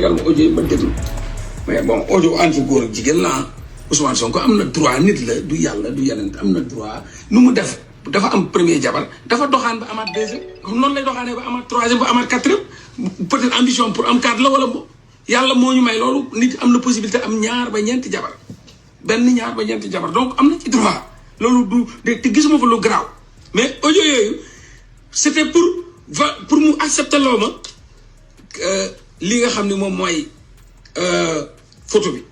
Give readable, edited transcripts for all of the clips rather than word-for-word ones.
tegal ma audio ma déglu mais bon audio anti góor ak jigéen la Ousmane Sonko am na droit nit la du yàlla du yeneen am na droit nu mu def dafa am premier jabar dafa doxaan ba amaat deuxième noonu lay doxaanee ba amaat troisième ba amaat quatrième peut-être ambition pour am quatre la wala yàlla moo ñu may loolu nit am na possibilité am ñaar ba ñeenti jabar benn ñaar ba ñeenti jabar donc am na ci droit loolu du te gisuma fa lu garaaw mais audio yooyu c'était pour mu accepter loo ma li nga xam ne moom mooy photo bi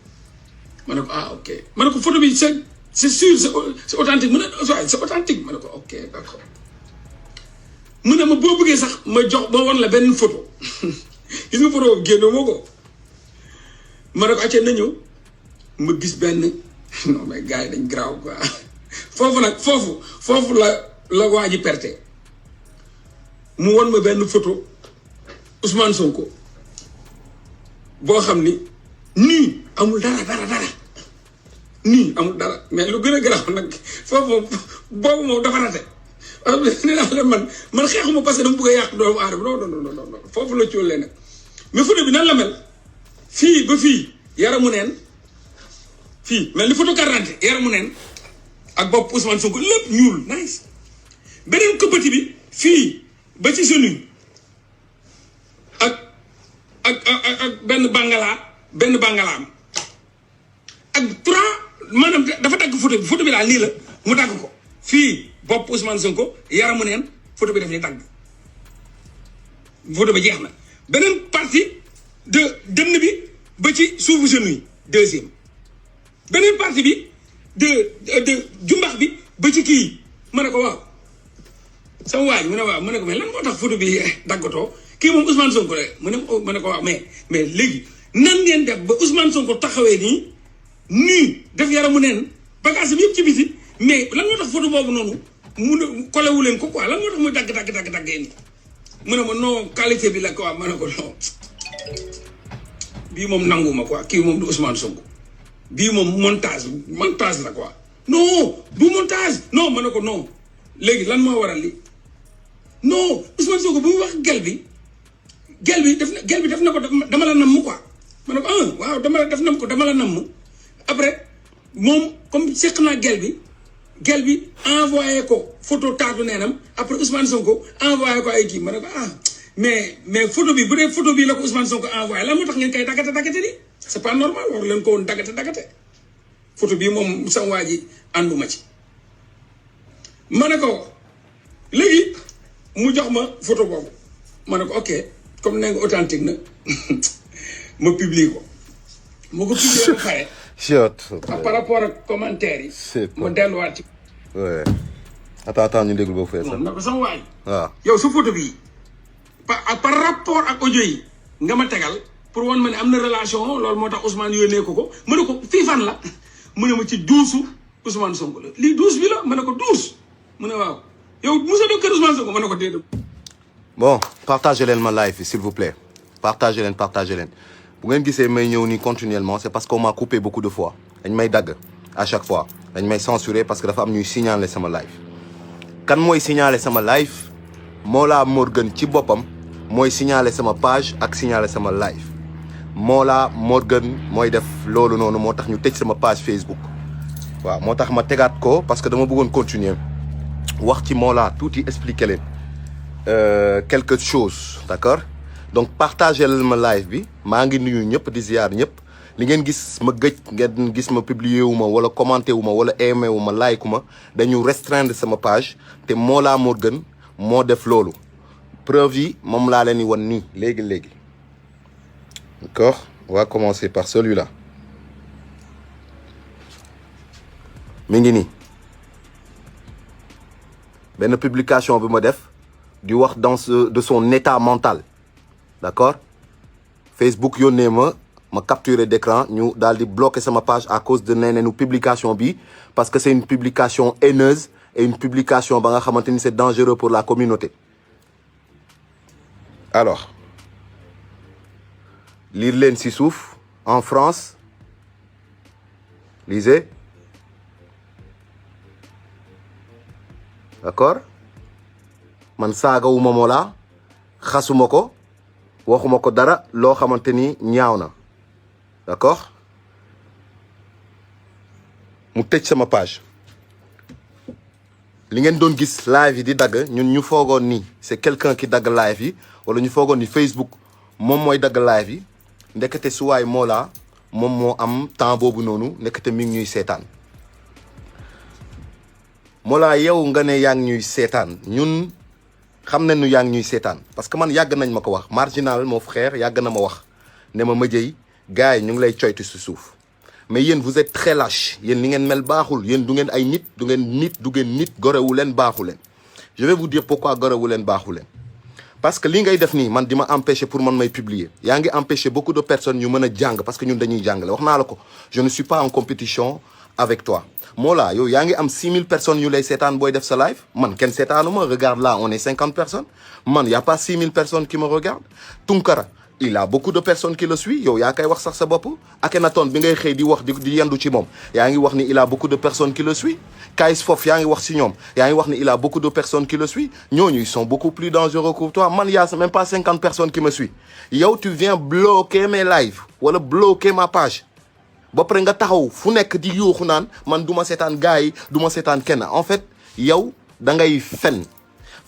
ma ne ko ok ma ne ko photo bi c'est sûr c'est authentique mu ne c'est authentique ma ne ko ok d'accord mu ne ma boo bëggee sax ma won la benn photo gis nga photo boobu génne moo ko ma ne ko acca na ñëw ma gis benn non mais gars yi dañ garaaw quoi foofu la waa ji perte mu won ma benn photo Ousmane Sonko boo xam ni nii amul dara nii amul dara mais lu gën a garaaw nag foofu boobu moom dafa rate nee naa la man xeexuma parce que dama bëgg a yàq doomu aadama non foofu la cóolee nag mais photo bi nan la mel fii ba fii yaramu neen fii mel ni photo carte yaramu neen ak bopp Ousmane Sonko lépp ñuul nice beneen këppati bi fii ba ci genou ak benn bangalaam ak trois maanaam dafa dagg photo bi daal lii la mu dagg ko fii bopp Ousmane Sonko yaramu neen photo bi daf ni dagg photo bi jeex na beneen partie de dënn bi ba ci suufu genou yi deuxième beneen partie bi de jumbax bi ba ci kii ma ne ko waaw sama waay mu ne waaw ma ne ko mais lan moo tax photo bi daggatoo kii moom Ousmane Sonko la ma ne ko waaw mais léegi nan ngeen def ba Ousmane Sonko taxawee nii def yaramu neen bagage bi yëpp ci biti mais lan moo tax photo boobu noonu mu collé wu leen ko quoi lan moo tax muy daggee nii mu ne ma non qualité bi la quoi ma ne ko non bii moom nanguma quoi kii moom du Ousmane Sonko bii moom montage la quoi non du montage non ma ne ko non léegi lan moo waral li non Ousmane Sonko bu mu wax gel bi def na ko dama la namm quoi ma ne ko waaw dama la namm après moom comme seq naa gel bi envoyé ko photo taatu neenam après Ousmane Sonko envoyé ko ay kii ma ne ko mais photo bi bu dee photo bi la ko Ousmane Sonko envoyé lan moo tax ngeen koy daggate ni c'est pas normal war leen ko woon daggate photo bii moom sama waa ji ànduma ci ma ne ko léegi mu jox ma photo boobu ma ne ko ok comme nee nga authentique na ma publier ko ma ko publier ba pare par rapport ak commentaire yi ma delluwaat ci attends ñu déglu ba fee sax na ko sama waay waaw yow sa photo bi par rapport ak audio yi nga ma tegal pour wan ma ne am na relation loolu moo tax Ousmane yónnee ko ma ne ko fii fan la mu ne ma ci duusu Ousmane Sonko la lii duus bi la ma ne ko duus mu ne waaw yow Moussa do kër Ousmane Sonko ma ne ko déedéet. Bon partagez leen ma live s'il vous plaît partagez leen bu ngeen gisee may ñëw nii continuellement c'est parce qu'on m'a coupé beaucoup de fois dañ may dagg à chaque fois dañ may censurer parce que dafa am ñuy signaler sama live kan mooy signaler sama live Mollah Morgun ci boppam mooy signaler sama page ak signaler sama live Mollah Morgun mooy def loolu noonu moo tax ñu tëj sama page Facebook waaw moo tax ma tegaat ko parce que dama bëggoon continuer wax ci Mollah tuuti expliquer leen quelque chose d'accord donc partagez leen ma live bi maa ngi nuyu ñëpp di ziar ñëpp li ngeen gis ma ngeen gis ma publier wu ma wala commenter wu ma wala aimer wu ma like ma dañu restreindre sama page te Mollah Morgun moo def loolu preuve yi moom laa leen di wan nii léegi d'accord on va commencer par celui-là mi ngi nii benn publication bi ma def di wax de son état mental d'accord Facebook yónnee ma capturer d'écran ñu daal di bloquer sama page à cause de neneenu publication bi parce que c'est une publication haineuse et une publication ba nga xamante ni c'est dangereux pour la communauté alors lire leen ci suuf en France lisez d'accord man saagawuma Mollah xasuma ko waxuma ko dara loo xamante ni ñaaw na d'accord mu tëj sama page li ngeen doon gis live yi di dagg ñun ñu foogoon ni c'est quelqu'un qui dagg live yi wala ñu foogoon ni Facebook moom mooy dagg live yi ndekete suwaay Mollah moom moo am temps boobu noonu ndekete mi ngi ñuy seetaan Mollah yow nga ne yaa ngi ñuy seetaan ñun xam nañu yaa ngi ñuy seetaan parce que man yàgg nañ ma ko wax Marginal mon frère yàgg na ma wax ne ma Madieye gars yi ñu ngi lay coytu si suuf mais yéen vous êtes très lâche yéen li ngeen mel baaxul yéen du ngeen ay nit du ngeen nit gorewu leen baaxu leen je vais vous dire pourquoi gorewu leen baaxu leen parce que li ngay def nii man di ma empêcher pour man may publier yaa ngi empêcher beaucoup de personnes ñu mën a jàng parce que ñun dañuy jàngale wax naa la ko je ne suis pas en compétition avec toi Mollah yow yaa ngi am 6000 personnes yu lay seetaan booy def sa live man kenn seetaanuma regarde là on est 50 personnes man y a pas 6000 personnes qui me regardent Tunkara il a beaucoup de personnes qui le suivent yow yaa koy wax sax sa bopp Akhenaton bi ngay xëy di wax di yendu ci moom yaa ngi wax ni il a beaucoup de personnes qui le suivent Kayz Fof yaa ngi wax si ñoom yaa ngi wax ni il a beaucoup de personnes qui le suivent ñooñu ils sont beaucoup plus dangereux que toi man y a même pas 50 personnes qui me suivent yow tu viens bloquer mes lives wala bloquer ma page ba pare nga taxaw fu nekk di yuuxu naan man du ma seetaan gars yi du ma seetaan kenn en fait yow da ngay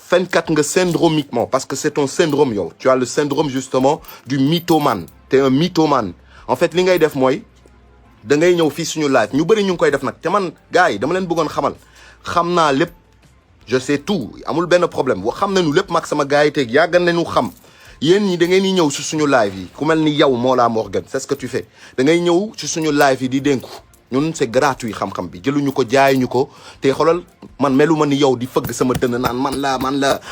fenkat nga syndromiquement parce que c'est ton syndrome yow tu as le syndrome justement du mythomane t'es un mythomane en fait li ngay def mooy da ngay ñëw fii suñu live ñu bëri ñu ngi koy def nag te man gars yi dama leen bëggoon xamal xam naa lépp je sais tout amul benn problème wax xam nañu lépp mag sama gars yi teg yàgg nañu xam yéen ñi da ngeen di ñëw si suñu live yi ku mel ni yow Mollah Morgun c'est ce que tu fais da ngay ñëw si suñu live yi di dénku ñun c'est gratuit xam-xam bi jëluñu ko jaayuñu ko te xoolal man melu ma ni yow di fëgg sama dënn naan man la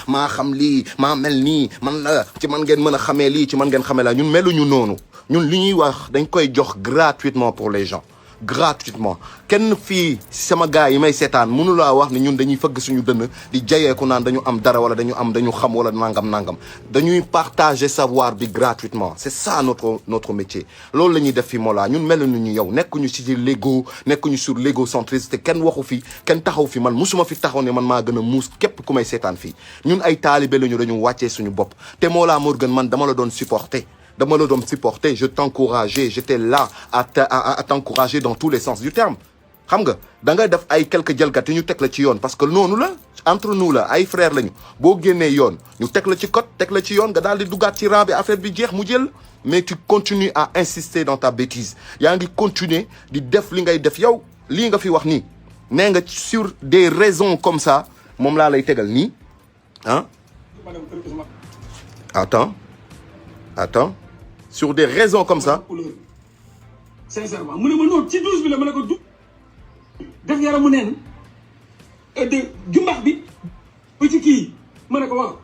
maa xam lii maa mel nii man la ci man ngeen mën a xamee lii ci man ngeen xamee la ñun meluñu noonu ñun li ñuy wax dañ koy jox gratuitement pour les gens gratuitement kenn fii sama gars yi may seetaan mënu laa wax ne ñun dañuy fëgg suñu dënn di jayeeku naan dañu am dara wala dañu xam wala nangam dañuy partager savoir bi gratuitement c'est ça notre métier loolu la ñuy def fi Mollah ñun meluñu ñu yow nekkuñu ci l'ego nekkuñu sur l'égocentrisme te kenn waxu fi kenn taxaw fi man musuma fi taxaw ne man maa gën a muus képp ku may seetaan fii ñun ay taalibe lañu dañu wàccee suñu bopp te Mollah Morgun man dama la doon supporter je t'encourageais j'étais là à t'encourager dans tous les sens du terme xam nga da nga def ay quelques jalgat ñu teg la ci yoon parce que noonu la entre nous la ay frères lañu boo génnee yoon ñu teg la ci code teg la ci yoon nga daal di duggaat ci rang bi affaire bi jeex mu jël mais tu continues à insister dans ta bêtise yaa ngi continuer di def li ngay def yow lii nga fi wax nii nee nga sur des raisons comme ça moom laa lay tegal nii ah attends sur des raisons comme ça. sincèrement mu ne ma noonu ci douze bi la ma ne ko def yaramu neen de jumbax bi ba ci kii ma ne ko waaw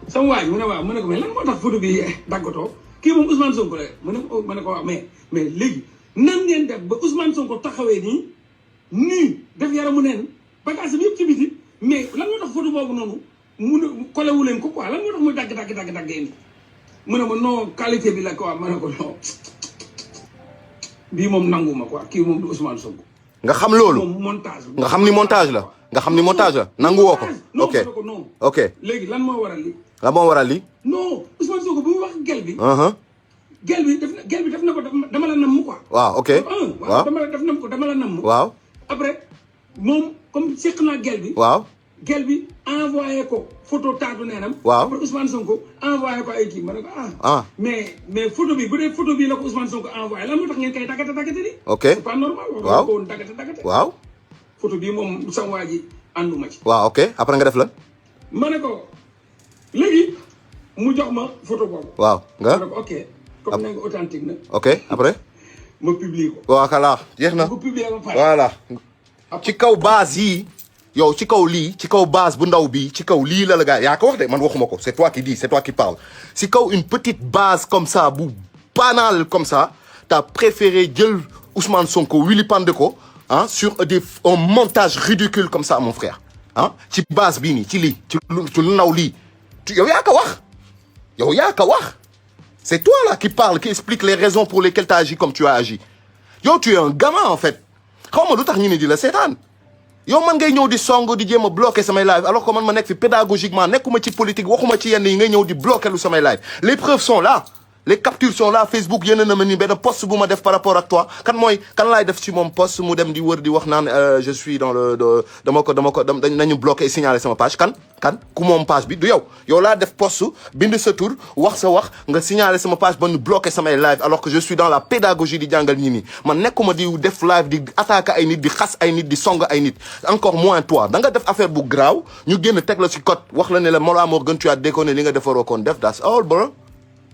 sama waay mu ne waaw ma ne ko mais lan moo tax photo bi daggatoo kii moom Ousmane Sonko la ma ne ko waaw mais léegi nan ngeen def ba Ousmane Sonko taxawee nii def yaramu neen bagage bi yëpp ci biti mais lan moo tax photo boobu noonu mun collé wu leen ko quoi lan moo tax muy daggee nii mu ne ma non qualité bi la quoi ma ne ko non bii moom nanguma quoi kii moom du Ousmane Sonko. nga xam loolu montage nga xam ni montage la nangu woo ko. ok non ok léegi lan moo waral li. non Ousmane Sonko bu mu wax gel bi. gel bi def na ko dama la namm quoi. waaw ok waaw dama la namm. waaw après moom comme seq naa gel bi. waaw. gel bi envoyé ko photo taatu neenam. waaw après Ousmane Sonko envoyé ko ay kii ma ne ko mais photo bi bu dee photo bi la ko Ousmane Sonko envoyé lan moo tax ngeen koy daggate di. ok c'est pas normal. waaw ko woon daggate. waaw. photo bi moom sama waa ji ànduma ci. waaw ok après nga def la. ma ne ko léegi mu jox ma photo boobu. waaw nga ma ne ko ok comme ne nga authentique na. ok après. ma publier ko. waaw kala jeex na. ma publier ba pare. voilà. ci kaw base yi. yow ci kaw lii ci kaw base bu ndaw bi ci kaw lii la gars yaa ko wax de man waxuma ko c'est toi qui dis c'est toi qui parles ci kaw une petite base comme ça bu banale comme ça t'as préféré jël Ousmane Sonko Willy Pande ko sur un montage ridicule comme ça mon frère ci base bii nii ci lii ci lu ndaw lii yow yaa ko wax c'est toi là qui parle qui explique les raisons pour lesquelles t'as agi comme tu as agi yow tu es un gamin en fait xaw ma lu tax ñu ne di la seetaan yow man ngay ñëw di song di jéem a bloquer samay live alors que man ma nekk fi pédagogiquement nekkuma ci politique waxuma ci yenn yi ngay ñëw di bloquer lu samay live les preuves sont là les captures sont là Facebook yéen na ma ni benn post bu ma def par rapport ak toi kan laay def ci moom post mu dem di wër di wax naan je suis dans le dama ko nañu bloquer et signaler sama page kan ku moom page bi du yow laa def post bind sa tur wax sa wax nga signaler sama page ba ñu bloquer samay live alors que je suis dans la pédagogie di jàngal ñi nii man nekkuma di def live di attaquer ay nit di xas ay nit di song ay nit encore moins toi da nga def affaire bu graaw ñu génn teg la ci code wax la ne la Mollah Morgun tu as déconné li nga defaroo koon def that's all bro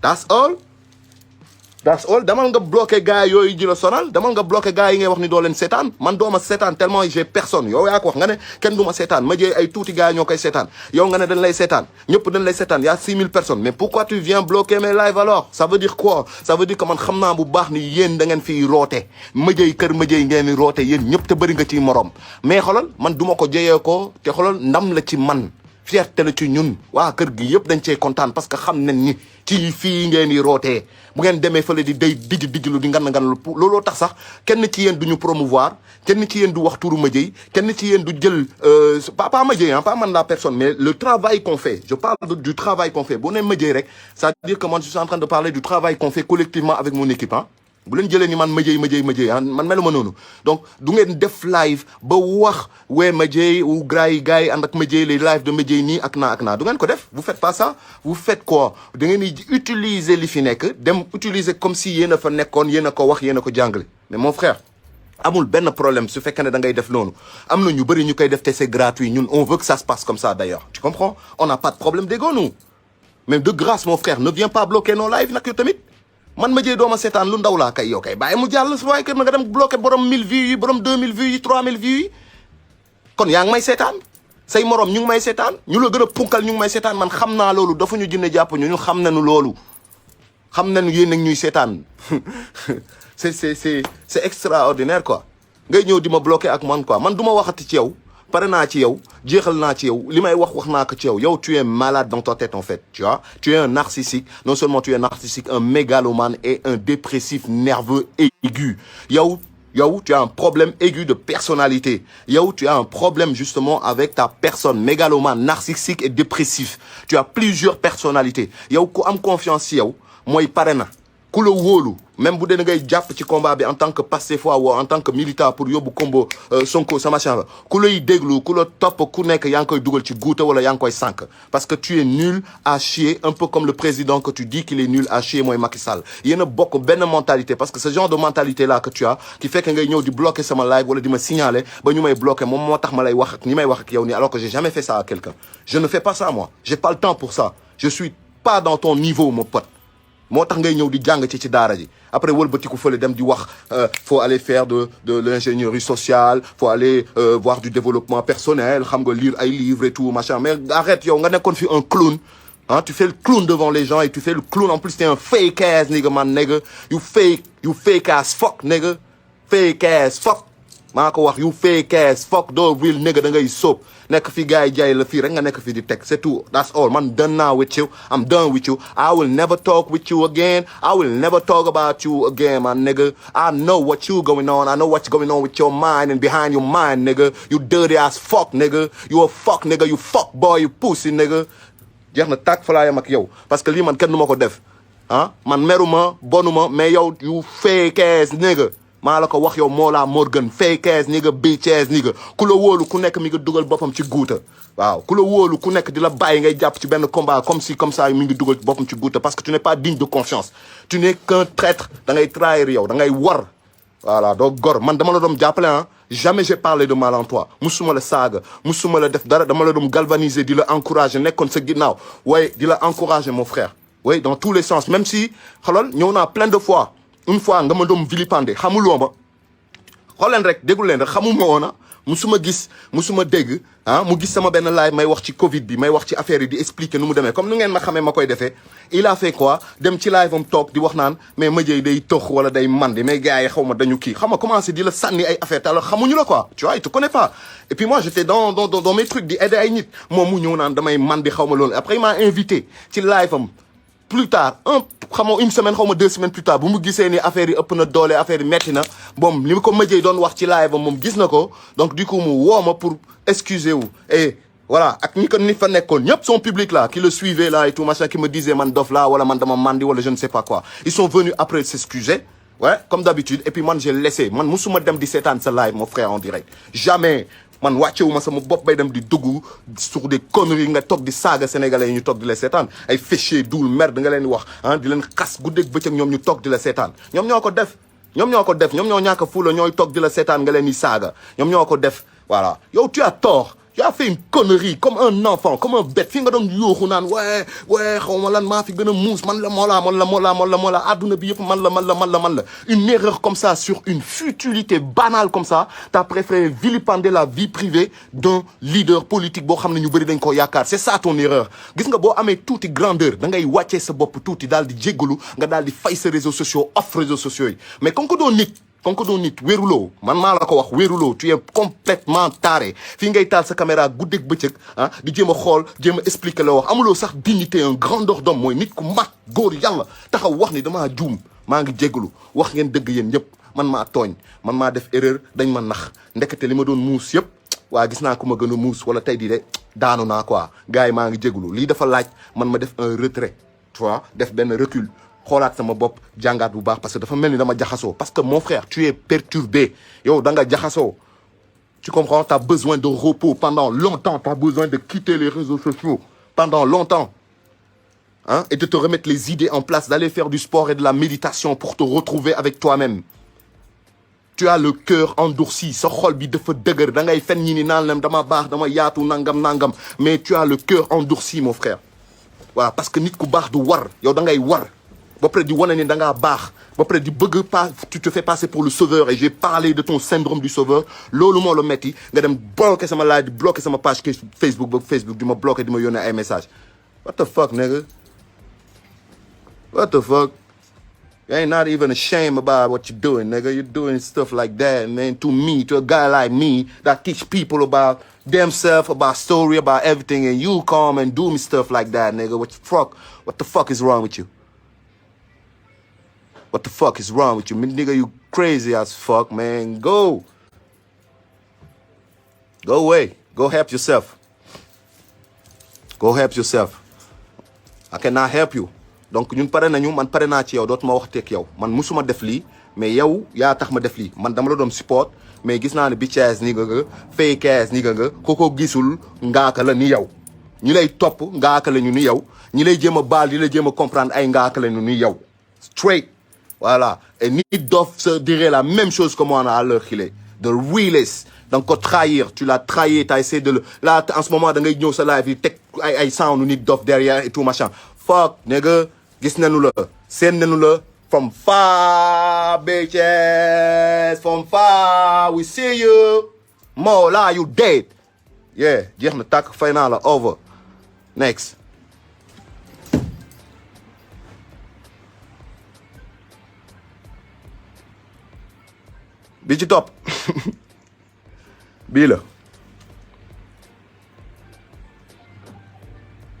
that's all damal nga bloqué gars yooyu ji la sonal damal nga bloqué gars yi ngay wax ni doo leen seetaan man dooma seetaan tellement j'ai personne yow yaa ko wax nga ne kenn du ma seetaan ma jëy ay tuuti gars ñoo koy seetaan yow nga ne dañ lay seetaan ñëpp dañ lay seetaan y a 6000 personnes mais pourquoi tu viens bloquer mes lives alors ça veut dire quoi ça veut dire que man xam naa bu baax ni yéen da ngeen fiy roote ma jëy kër ma jëy ngeen ni roote yéen ñëpp te bëri nga ciy morom mais xoolal man duma ko jëyee ko te xoolal ndam la ci man fierté la ci ñun waa kër gi yëpp dañ cee kontaan parce que xam nañ ni ci fii ngeen di rootee bu ngeen demee fële di day dijlu di ngan looloo tax sax kenn ci yéen du ñu promouvoir kenn ci yéen du wax turu Madieye kenn ci yéen du jël pas Madieye pas man la personne mais le travail qu'on fait je parle du travail qu'on fait boo nee Madieye rek c'est-à-dire que moi je suis en train de parler du travail qu'on fait collectivement avec mon équipe bu leen jëlee ni man Madieye man meluma noonu donc du ngeen def live ba wax wee Madieye ou gars yi ànd ak Madieye les live de Madieye nii ak naa du ngeen ko def vous faites pas ça vous faites quoi da ngeen di utiliser li fi nekk dem utiliser comme si yéen a fa nekkoon yéen a ko wax yéen a ko jàngale mais mon frère amul benn problème su fekkee ne da ngay def noonu am na ñu bëri ñu koy def te c'est gratuit ñun on veut que ça se passe comme ça d'ailleurs tu comprends on n'a pas de problème d'ego nous mais de grâce mon frère ne viens pas bloquer nos lives nag yow tamit man Madieye dooma seetaan lu ndaw laa kay yow kay bàyyi mu jàll su waaye kër na nga dem bloqué borom 1000 vues yi borom 2000 vues yi 3000 vues yi kon yaa ngi may seetaan say morom ñu ngi may seetaan ñu la gën a punkal ñu ngi may seetaan man xam naa loolu dafa ñu jinne jàpp ñu xam nañu loolu xam nañu yéen ak ñuy seetaan c'est extraordinaire quoi ngay ñëw di ma bloqué ak man quoi man du ma waxati ci yow pare naa ci yow jeexal naa ci yow li may wax naa ko ci yow tu es malade dans ta tête en fait tu vois tu es un narcissique non seulement tu es narcissique un mégalomane et un dépressif nerveux aigu yow tu as un problème aigu de personnalité yow tu as un problème justement avec ta personne mégalomane narcissique et dépressif tu as plusieurs personnalités yow ku am confiance ci yow mooy pare na ku la wóolu même bu dee ngay jàpp ci combat bi en tant que Pastef ou en tant que militant pour yóbbu combo Sonko sa machin la ku lay déglu ku la topp ku nekk yaa ngi koy dugal ci guuta wala yaa ngi koy sànq parce que tu es nul à chier un peu comme le président que tu dis qu'il est nul à chier mooy Macky Sall yéen a bokk benn mentalité parce que ce genre de mentalité là que tu as qui fait que ngay ñëw di bloquer sama live wala di ma signaler ba ñu may bloquer moom moo tax ma lay wax ak ñi may wax ak yow nii alors que j'ai jamais fait ça à quelqu'un je ne fais pas ça moi j'ai pas le temps pour ça je suis pas dans ton niveau mon pote moo tax ngay ñëw di jàng ci daara ji après wëlbatiku fële dem di wax faut aller faire de l'ingénierie sociale faut aller voir du développement personnel xam nga lire ay livres et tout machin mais arrête yow nga nekkoon fi un clown tu fais le clown devant les gens et tu fais le clown en plus t'es un fake ass nigga man nigga you fake ass fuck nigga fake ass fuck maa ko wax you fake ass fuck doo real nigga da ngay sóob nekk fi gars yi jaay la fii rek nga nekk fi di teg c'est tout that's all man done now with you I'm done with you I will never talk with you again I will never talk about you again man nigga I know what you going on I know what's going on with your mind and behind your mind nigga you dirty ass fuck nigga you a fuck nigga you fuck boy you pussy nigga jeex na tàkk fa laa yam ak yow parce que lii man kenn du ma ko def man meruma bonuma mais yow you fake ass nigga maa la ko wax yow Mollah Morgun fake ass nigga bitch ass nigga ku la wóolu ku nekk mi nga dugal boppam ci guuta waaw ku la wóolu ku nekk di la bàyyi ngay jàpp ci benn combat comme ça mi ngi dugal boppam ci guuta parce que tu n'es pas digne de confiance tu n'es qu'un traître da ngay trahir yow da ngay war voilà doo gor man dama la doon jàppale jamais j'ai parlé de mal en toi musuma la saaga musuma la def dara dama la doon galvaniser di la encourager nekkoon sa ginnaaw waaye di la encourager mon frère oui dans tous les sens même si xolal ñëw naa plein de fois une fois nga ma doon vilipender xamuloo ma xool leen rek déglu leen rek xamuma woon musuma gis musuma dégg mu gis sama benn live may wax ci Covid bi may wax ci affaire yi di expliquer nu mu demee comme nu ngeen ma xamee ma koy defee il a fait quoi dem ci live am toog di wax naan mais Madieye day tox wala day mandi mais gars yi xaw ma dañu kii xam nga commencé di la sànni ay affaire te alors xamuñu la quoi tu vois il te connaît pas et puis moi j'étais dans mes trucs di aider ay nit moom mu ñëw naan damay mandi xaw ma loolu après il m'a invité ci live am plus tard une semaine xaw ma 2 semaines plus tard bu mu gisee ni affaire yi ëpp na doole affaire yi metti na bon li ko mëjee doon wax ci live moom gis na ko donc du coup mu woo ma pour excuser wu et voilà ak ni fa nekkoon ñëpp son public là qui le suivait là et tout machin qui me disait man dof là wala man dama mandi wala je ne sais pas quoi ils sont venus après s'excuser ouais comme d'habitude et puis man j'ai laissé man musuma dem di seetaan sa live mon frère en direct jamais man wàccewuma sama bopp bay dem di dugg sur des conneries nga toog di saaga sénégalais yi ñu toog di la seetaan ay fichier duul merde nga leen di wax ah di leen xas guddeeg bëccëg ñoom ñu toog di la seetaan ñoom ñoo ko def ñoom ñoo ñàkk fuula ñooy toog di la seetaan nga leen di saaga ñoom ñoo ko def voilà yow tu as tort tu as fait une connerie comme un enfant comme un bête fi nga doon yuuxu naan ouais xaw ma lan maa fi gën a muus man la moo la adduna bi yëpp man la une erreur comme ça sur une futilité banale comme ça t'as préféré vilipender la vie privée d'un leader politique boo xam ne ñu bëri dañ ko yaakaar c'est ça ton erreur gis nga boo amee tuuti grandeur da ngay wàccee sa bopp tuuti daal di jéggalu nga daal di fay sa réseaux sociaux off réseaux sociaux yi mais comme que doon nit wéruloo man maa la ko wax wéruloo tu es complètement taré fii ngay taal sa caméra guddeeg bëccëg ah di jéem a xool jéem a expliquer la wax amuloo sax dignité un grandeur d'homme mooy nit ku mat góor yàlla taxaw wax ni damaa juum maa ngi jégalu wax ngeen dëgg yéen ñëpp man maa tooñ man maa def erreur dañ ma nax ndekete li ma doon muus yëpp waa gis naa ku ma gën a muus wala tey di de daanu naa quoi gars yi maa ngi jégalu lii dafa laaj man ma def un retrait tu vois def benn recul xoolaat sama bopp jàngaat bu baax parce que dafa mel ni dama jaxasoo parce que mon frère tu es perturbé yow da nga jaxasoo tu comprends t'as besoin de repos pendant longtemps t'as besoin de quitter les réseaux sociaux pendant longtemps hein et de te remettre les idées en place d'aller faire du sport et de la méditation pour te retrouver avec toi-même tu as le cœur endurci sa xol bi dafa dëgër da ngay fen ñi ni naan lam dama baax dama yaatu nangam mais tu as le cœur endurci mon frère voilà parce que nit ku baax du war yow da ngay war ba pare di wane ni da ngaa baax ba pare di bëgg pas tu te fais passer pour le sauveur et j'ai parlé de ton syndrome du sauveur loolu moo la metti nga dem bloquer sama live di bloquer sama page Facebook ba Facebook di ma bloquer di ma yónnee ay message what the fuck nigga what the fuck you ain't not even ashamed about what you're doing nigga you're doing stuff like that man to me to a guy like me that teach people about themselves about story about everything and you come and do me stuff like that nigga what the fuck is wrong with you What the fuck is wrong with you? Nigga, you crazy as fuck, man. Go away. Go help yourself. I cannot help you. Donc ñun pare nañu man pare naa ci yow dootuma waxteeg yow man musuma def lii mais yow yaa tax ma def lii man dama la doon support mais gis naa ne bitch ass ni nga fake ass ni nga ko gisul ngaaka la ni yow ñi lay topp ngaaka la ñu ni yow ñi lay jéem a baal di la jéem a comprendre ay ngaaka la ñu ni yow straight. Voilà. Et Nit Doff se dirait la même chose que moi à l'heure qu'il est. The realest. Donc, trahir. Tu l'as trahi. T'as essayé de le... Là, en ce moment, dans les news, là, il y a sound Nit Doff derrière et tout, machin. Fuck, nigga. Gis nañu la. Seen nañu la. From far, bitches. From far, we see you. Mo, là, you dead. Yeah. Jeex na tàkk fay naa la. Over. Next. bi ci topp bii la.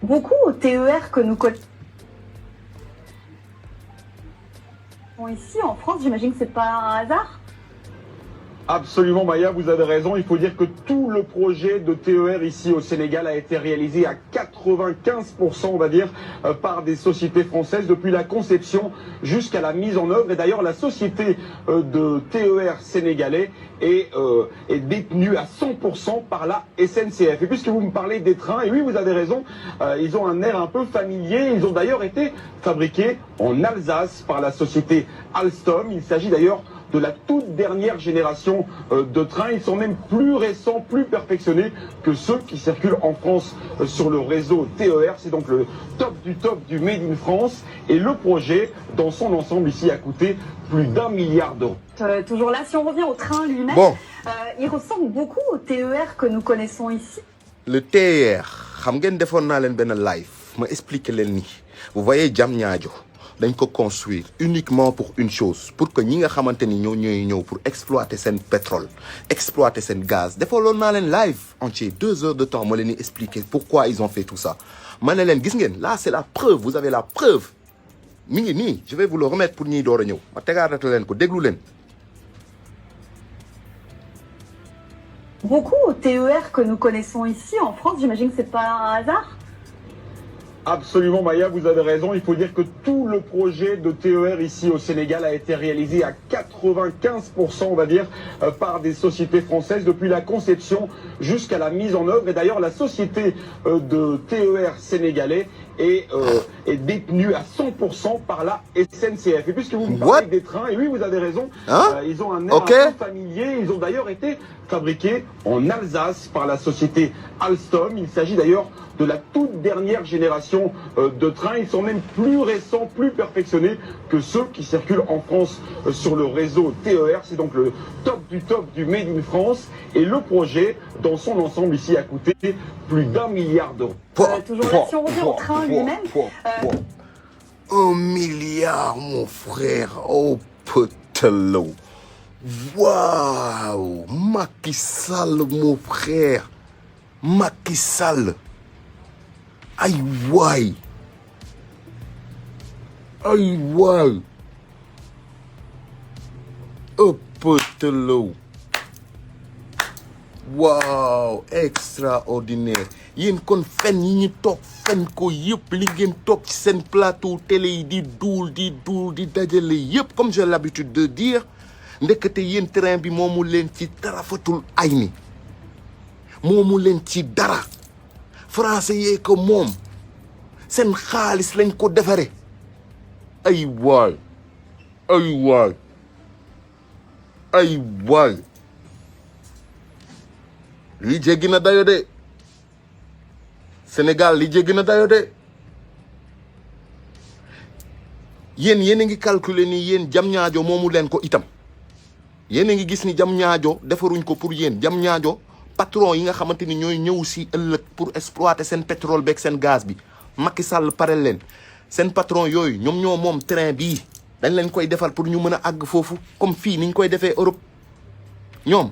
Beaucoup au TER que nous connaissons ici en France, j'imagine que c'est pas un hasard. Absolument Maya, vous avez raison. Il faut dire que tout le projet de TER ici au Sénégal a été réalisé à 95%, on va dire, par des sociétés françaises depuis la conception jusqu'à la mise en œuvre. Et d'ailleurs, la société de TER sénégalais est détenue à 100% par la SNCF. Et puisque vous me parlez des trains, et oui, vous avez raison, ils ont un air un peu familier. Ils ont d'ailleurs été fabriqués en Alsace par la société Alstom. Il s'agit d'ailleurs de la toute dernière génération de trains. Ils sont même plus récents, plus perfectionnés que ceux qui circulent en France sur le réseau TER. C'est donc le top du Made in France. Et le projet, dans son ensemble ici, a coûté plus d'1 milliard d'euros. Toujours là, si on revient au train lui-même, bon. Il ressemble beaucoup au TER que nous connaissons ici. Le TER, xam ngeen defoon naa leen benn live ma expliquer leen ni vous voyez Diamniadio dañ ko construire uniquement pour une chose pour que ñi nga xamante ni ñooy ñëw pour exploiter seen pétrole exploiter seen gaz defaloon naa leen live entier 2 heures de temps ma leen di expliquer pourquoi ils ont fait tout ça ma ne leen gis ngeen là c'est la preuve vous avez la preuve mi ngi nii je vais vous le remettre pour ñiy door a ñëw ma tegaarata leen ko déglu leen. Beaucoup au TER que nous connaissons ici en France, j'imagine que c'est pas un hasard. Absolument, Maya, vous avez raison. Il faut dire que tout le projet de TER ici au Sénégal a été réalisé à 95%, on va dire, par des sociétés françaises depuis la conception jusqu'à la mise en œuvre. Et d'ailleurs, la société de TER sénégalais est détenue à 100% par la SNCF. Et puisque vous me parlez des trains, et oui, vous avez raison, ils ont un air un peu familier. Ils ont d'ailleurs été fabriqués en Alsace par la société Alstom. Il s'agit d'ailleurs de la toute dernière génération de trains. Ils sont même plus récents, plus perfectionnés que ceux qui circulent en France sur le réseau TER. C'est donc le top du Made in France. Et le projet, dans son ensemble ici, a coûté plus d'1 milliard d'euros. Toujours là, si on revient au train lui-même... 1 milliard, mon frère. Oh, putain. Waouh. Macky Sall, mon frère. Macky Sall. Ay waay ëppatalaw waaw extraordinaire yéen kon fen yi ñu toog fen ko yëpp li ngeen toog ci seen plateau télé yi di duul di dajale yëpp comme j'ai l'habitude de dire ndekete yéen train bi moomu leen ci tarafatul ay ni moomu leen ci dara français yee ko moom seen xaalis lañ ko defare ay waay li jéggi na dayo de Sénégal li jéggi na dayo de yéen a ngi calculer ni yéen Diamniadio moomu leen ko itam yéen a ngi gis ni Diamniadio defaruñ ko pour yéen Diamniadio patron yi nga xamante ni ñooy ñëw si ëllëg pour exploiter seen pétrole beeg seen gaz bi Macky Sall parel leen seen patron yooyu ñoom ñoo moom train bii dañ leen koy defal pour ñu mën a àgg foofu comme fii ni ñu koy defee Europe ñoom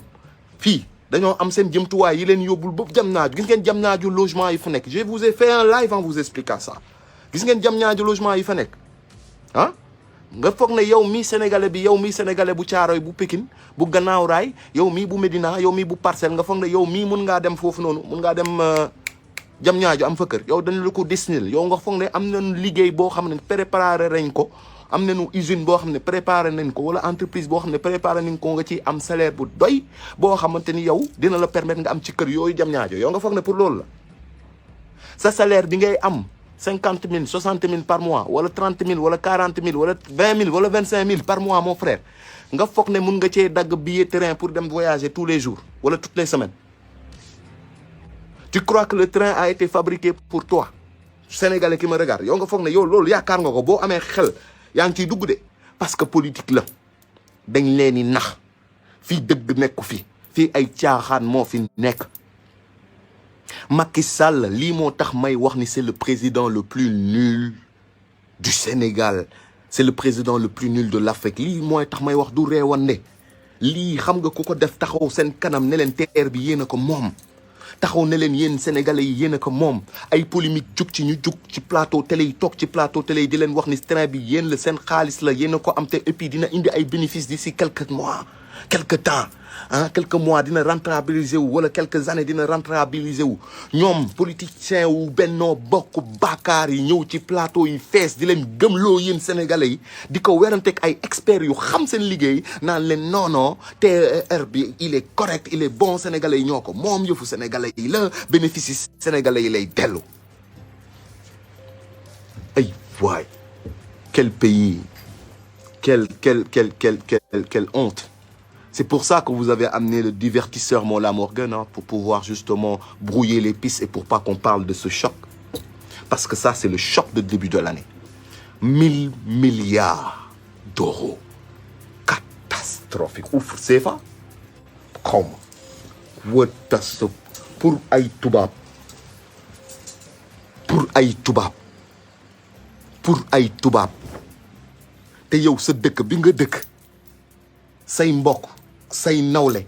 fii dañoo am seen jëmtuwaay yi leen yóbbul ba Diamniadio gis ngeen Diamniadio logement yi fa nekk je vous ai fait un live en vous expliquant ça gis ngeen Diamniadio logement yi fa nekk ah nga foog ne yow mii sénégalais bi yow mii sénégalais bu Caaroy bu Pikine bu Gannaaw Raay yow mii bu Médina yow mii bu Parcelles nga foog ne yow mii mun ngaa dem foofu noonu mun ngaa dem Diamniadio am fa kër yow dañ la ko destinel yow nga foog ne am nañu liggéey boo xam ne préparé nañ ko am nañu usine boo xam ne préparé nañ ko wala entreprise boo xam ne préparé nañ ko nga ci am salaire bu doy boo xamante ni yow dina la permettre nga am ci kër yooyu Diamniadio yow nga foog ne pour loolu la sa salaire bi ngay am 50 000 60 000 par mois wala 30 000 wala 40 000 wala 20 000 wala 25 000 par mois mon frère nga foog ne mun nga cee dagg billet train pour dem voyager tous les jours wala toutes les semaines tu crois que le train a été fabriqué pour toi sénégalais qui me regarde yow nga foog ne yow loolu yaakaar nga ko boo amee xel yaa ngi ciy dugg de parce que politique la dañ leen di nax fii dëgg nekku fii ay caaxaan moo fi nekk Macky Sall lii moo tax may wax ni c'est le président le plus nul du Sénégal c'est le président le plus nul de l'Afrique lii mooy tax may wax du reewande lii xam nga ku ko def taxaw seen kanam ne leen TER bi yéen a ko moom taxaw ne leen yéen sénégalais yi yéen a ko moom ay polémique jug ci ñu jug ci plateau télé yi toog ci plateau télé yi di leen wax ni train bi yéen la seen xaalis la yéen a ko am te et puis dina indi ay bénéfices d'ici quelques mois quelque temps quelques mois dina rentabiliser wu wala quelques années dina rentabiliser wu ñoom politiciens wu Benno Bokk Yaakaar yi ñëw ci plateau yi fees di leen gëmloo yéen sénégalais yi di ko weranteeg ay experts yu xam seen liggéey naan leen non TER bi il est correct il est bon sénégalais yi ñoo ko moom yëfu sénégalais yi la bénéfice yi sénégalais yi lay dellu ay waay quel pays quelle honte. C'est pour ça que vous avez amené le divertisseur Mollah Morgun, pour pouvoir justement brouiller les pistes et pour pas qu'on parle de ce choc. Parce que ça, c'est le choc de début de l'année. 1 000 milliards d'euros. Catastrophique. Ouf, c'est ça? Comment? Pour ay tubaab. Pour ay tubaab. Pour ay tubaab. Te yow sa dëkk bi nga dëkk. Say mbokk. say nawle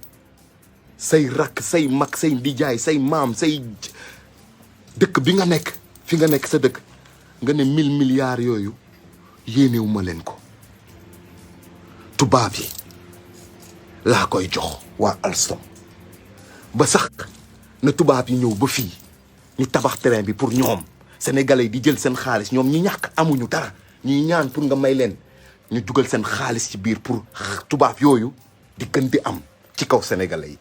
say rakk say mag say ndijaay say maam say dëkk bi nga nekk fi nga nekk sa dëkk nga ne 1000 milliards yooyu yéenewuma leen ko tubaab yi laa koy jox waa Alstom ba sax na tubaab yi ñëw ba fii ñu tabax terrain bi pour ñoom sénégalais yi di jël seen xaalis ñoom ñi ñàkk amuñu dara ñuy ñaan pour nga may leen ñu dugal seen xaalis ci biir pour tubaab yooyu di gën di am ci kaw sénégalais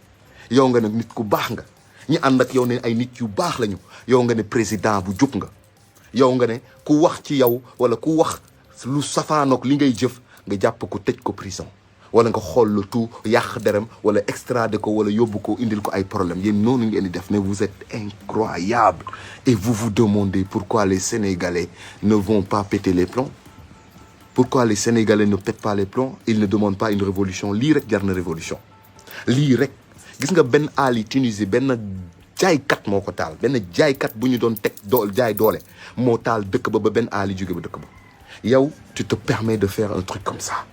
yi yow nga ne nit ku baax nga ñi ànd ak yow ne ay nit yu baax lañu yow nga ne président bu jub nga yow nga ne ku wax ci yow wala ku wax lu safaanook li ngay jëf nga jàpp ko tëj ko prison wala nga xool le tout yàq derem wala extrader ko wala yóbbu ko indil ko ay problème yéen noonu ngeen di def mais vous êtes incroyable et vous vous demandez pourquoi les Sénégalais ne vont pas péter les plombs. Pourquoi les Sénégalais ne pètent pas les plombs? Ils ne demandent pas une révolution. Lii rek jar na révolution lii rek gis nga Ben Ali Tunisie benn jaaykat moo ko taal benn jaaykat bu ñu doon teg jaay doole moo taal dëkk ba Ben Ali jóge ba dëkk ba yow tu te permets de faire un truc comme ça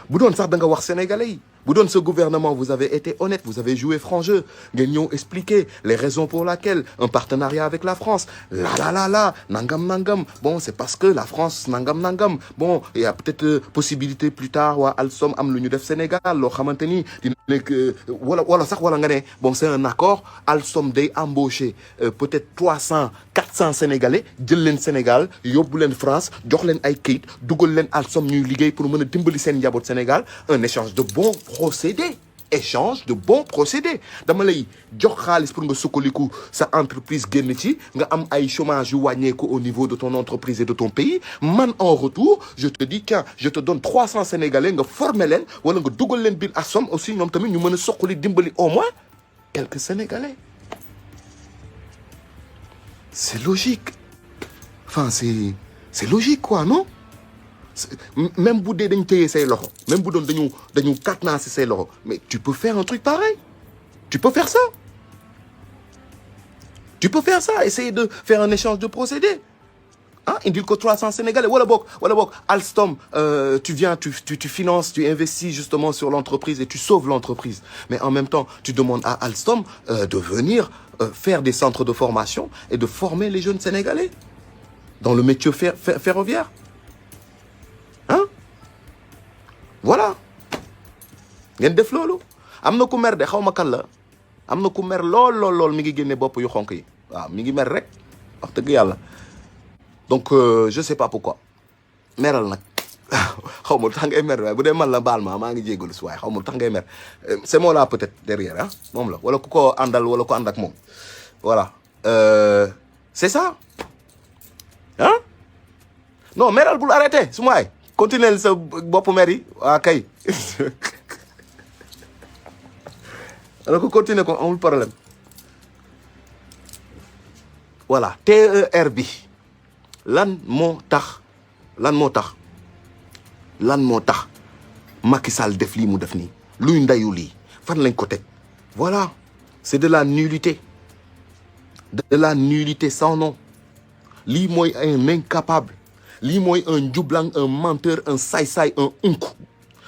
bu doon sax da nga wax sénégalais yi bu doon ce gouvernement vous avez été honnête vous avez joué franc jeu ngeen ñëw expliquer les raisons pour lesquelles un partenariat avec la France là nangam bon c'est parce que la France nangam bon il y a peut-être possibilité plus tard waa Alstom am lu ñu def Sénégal loo xamante ni dina nekk wala nga ne bon c'est un accord Alstom day embaucher peut-être 400 Sénégalais jël leen Sénégal yóbbu leen France jox leen ay kayit dugal leen Alstom ñuy liggéey pour mën a dimbali seen njaboot Sénégal un échange de bons procédés dama lay jox xaalis pour nga sukkaliku sa entreprise génn ci nga am ay chômage yu wàññeeku au niveau de ton entreprise et de ton pays man en retour je te dis tiens je te donne 300 Sénégalais nga former leen wala nga dugal leen biir Alstom aussi ñoom tamit ñu mën a soqali dimbali au moins quelques Sénégalais c'est logique enfin c'est logique quoi non même bu dee dañ téye say loxo même bu doon dañu cadenassé say loxo mais tu peux faire un truc pareil tu peux faire ça essayer de faire un échange de procédés indil ko 300 Sénégalais wala boog Alstom tu viens tu finances tu investis justement sur l'entreprise et tu sauves l'entreprise mais en même temps tu demandes à Alstom de venir faire des centres de formation et de former les jeunes Sénégalais dans le métier ferroviaire voilà ngeen def loolu am na ku mer de xaw ma kan la am na ku mer lool mi ngi génne bopp yu xonk yi waaw mi ngi mer rek wax dëgg yàlla donc je sais pas pourquoi meral nag xaw ma lu tax ngay mer waaye bu dee man la baal maa ngi jégalu si waaye xaw ma lu tax ngay mer c'est moi là peut-être derrière moom la wala ku ko àndal wala ku ànd ak moom voilà c'est ça non meral bul arrêté su maay continuer sa bopp mer yi waa kay alors que continuer ko amul problème voilà TER bi lan moo tax Macky Sall def lii mu def nii luy ndayu lii fan lañ ko teg voilà c'est de la nullité sans nom lii mooy un incapable lii mooy un njublang un menteur un saay-saay un unku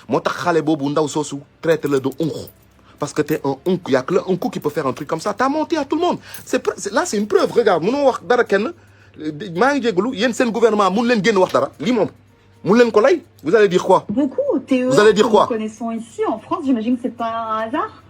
moo tax xale boobu ndaw soosu traite la de unku parce que t'es un unku y a que le unku qui peut faire un truc comme ça t'as menti à tout le monde là c'est une preuve regarde mënoo wax dara kenn maa ngi jégalu yéen seen gouvernement mun leen génn wax dara lii moom mun leen ko lay vous allez dire quoi beaucoup TER vous allez dire quoi que nous connaissons ici en France j'imagine que c'est pas un hasard.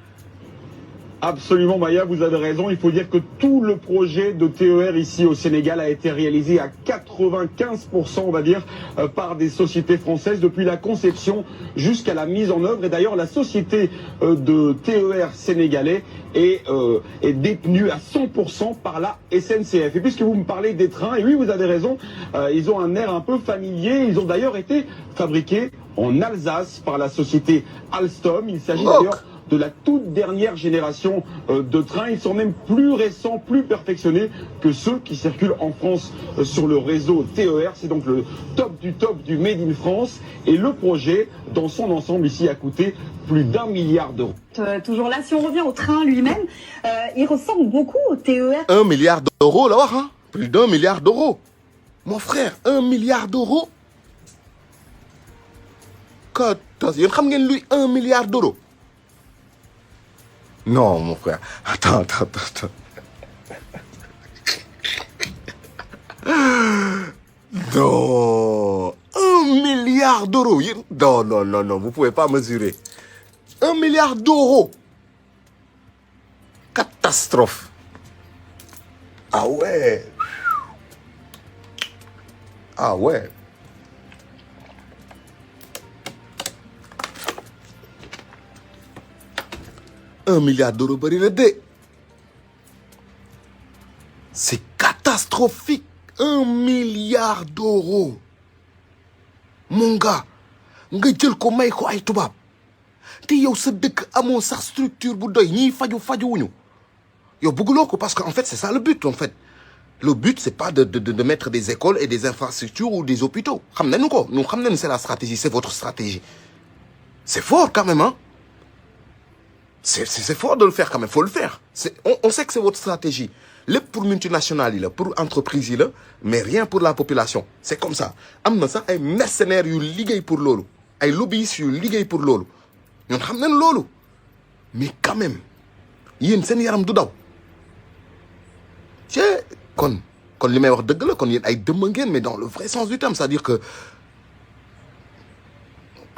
Absolument, Maya, vous avez raison. Il faut dire que tout le projet de TER ici au Sénégal a été réalisé à 95%, on va dire, par des sociétés françaises depuis la conception jusqu'à la mise en œuvre. Et d'ailleurs, la société de TER sénégalais est détenue à 100% par la SNCF. Et puisque vous me parlez des trains, et oui, vous avez raison, ils ont un air un peu familier. Ils ont d'ailleurs été fabriqués en Alsace par la société Alstom. Il s'agit d'ailleurs de la toute dernière génération de trains. Ils sont même plus récents, plus perfectionnés que ceux qui circulent en France sur le réseau TER. C'est donc le top du Made in France. Et le projet, dans son ensemble ici, a coûté plus d'1 milliard d'euros. Toujours là, si on revient au train lui-même, il ressemble beaucoup au TER. 1 milliard d'euros, là, hein? Plus d'1 milliard d'euros. Mon frère, 1 milliard d'euros. Quand vous savez, lui, 1 milliard d'euros. Non, mon frère. Attends. Non, 1 milliard d'euros. Non, non, non, non, vous pouvez pas mesurer. 1 milliard d'euros. Catastrophe. Ah ouais. Ah ouais. Un milliard d'euros bari na de. C'est catastrophique. 1 milliard d'euros. Mon gars, nga jël ko may ko ay tubaab. Te yow sa dëkk amoo sax structure bu doy ñiy fajuwuñu. Yow bëgguloo ko parce que en fait c'est ça le but en fait. Le but c'est pas de mettre des écoles et des infrastructures ou des hôpitaux. Xam nañu ko, nous xam nañu c'est la stratégie, c'est votre stratégie. C'est fort quand même hein. C'est fort de le faire quand même, faut le faire. On sait que c'est votre stratégie. Lépp pour multinationales yi la, pour entreprise yi la, mais rien pour la population. C'est comme ça. Am na sax ay mercenaires yu liggéey pour loolu, ay lobbyistes yu liggéey pour loolu. Ñun xam nañ loolu. Mais quand même, yéen seen yaram du daw. Kon li may wax dëgg la, kon yéen ay dëmm ngeen, mais dans le vrai sens du terme, c'est-à-dire que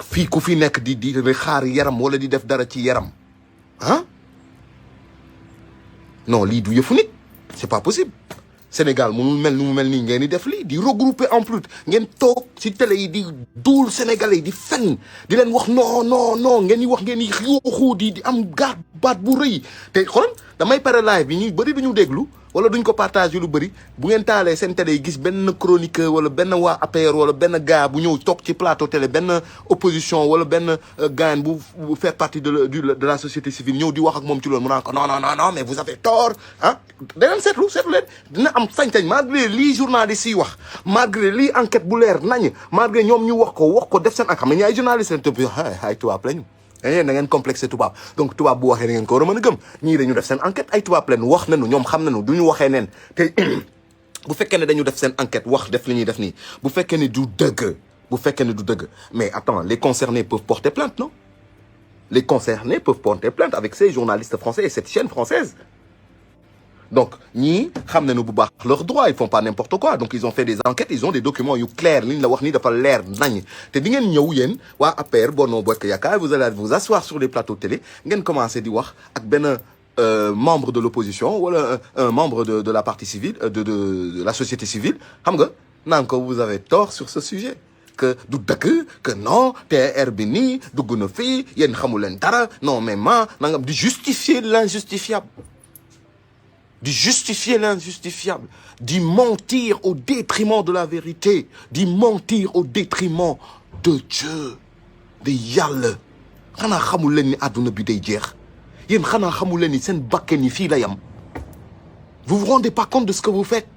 fii ku fi nekk di xaar yaram wala di def dara ci yaram. Hein? Non, lii du yëfu nit. C'est pas possible. Sénégal mënul mel nu mu mel nii ngeen di def lii di regrouper en plus ngeen toog ci télé yi di duul sénégalais yi di fen di leen wax non non non ngeen di wax ngeen di yuuxu di am baat bu rëy te xoolal damay pare live bi ñuy bëri duñu déglu wala duñ ko partage lu bëri bu ngeen taalee seen télé yi gis benn chroniqueur wala benn waa APR wala benn gars bu ñëw toog ci plateau télé benn opposition wala benn gars bu faire partie de la société civile ñëw di wax ak moom ci loolu mu naan ko non non non non mais vous avez tort ah da ngeen seetlu leen dina am sañ-sañ malgré lii journaliste yi wax malgré lii enquête bu leer nañ malgré ñoom ñu wax ko def seen ak xam ne ñaay journaliste leen tëb ay tubaab lañu da ngeen complexé tubaab donc tubaab bu waxee da ngeen ko war a mën a gëm ñii dañu def seen enquête ay tubaab leen wax nañu ñoom xam nañu du ñu waxee neen te bu fekkee ne dañu def seen enquête wax def li ñuy def nii bu fekkee ne du dëgg mais attends les concernés peuvent porter plainte non les concernés peuvent porter plainte avec ces journalistes français et cette chaîne française. Donc, ñii xam nañu bu baax leurs droits, ils font pas n'importe quoi. Donc, ils ont fait des enquêtes, ils ont des documents yu clairs. Li ñu la wax ni dafa leer nañ. Te di ngeen ñëw yéen waa APR Benno Bokk Yaakaar vous allez vous asseoir sur les plateaux télé ngeen commencer di wax ak benn membre de l'opposition wala un membre de la partie civile de la société civile xam nga naan ko vous avez tort sur ce sujet. Que du dëgg que non TER bi nii dugg na fii yéen xamu leen dara non mais nangam di justifier l'injustifiable. De justifier l'injustifiable, de mentir au détriment de la vérité, de mentir au détriment de Dieu, de Yàlla. Xanaa xamul leen ni àdduna bi day jeex yéen xanaa xamul leen ni seen bakken yi fii la yam. Vous vous rendez pas compte de ce que vous faites?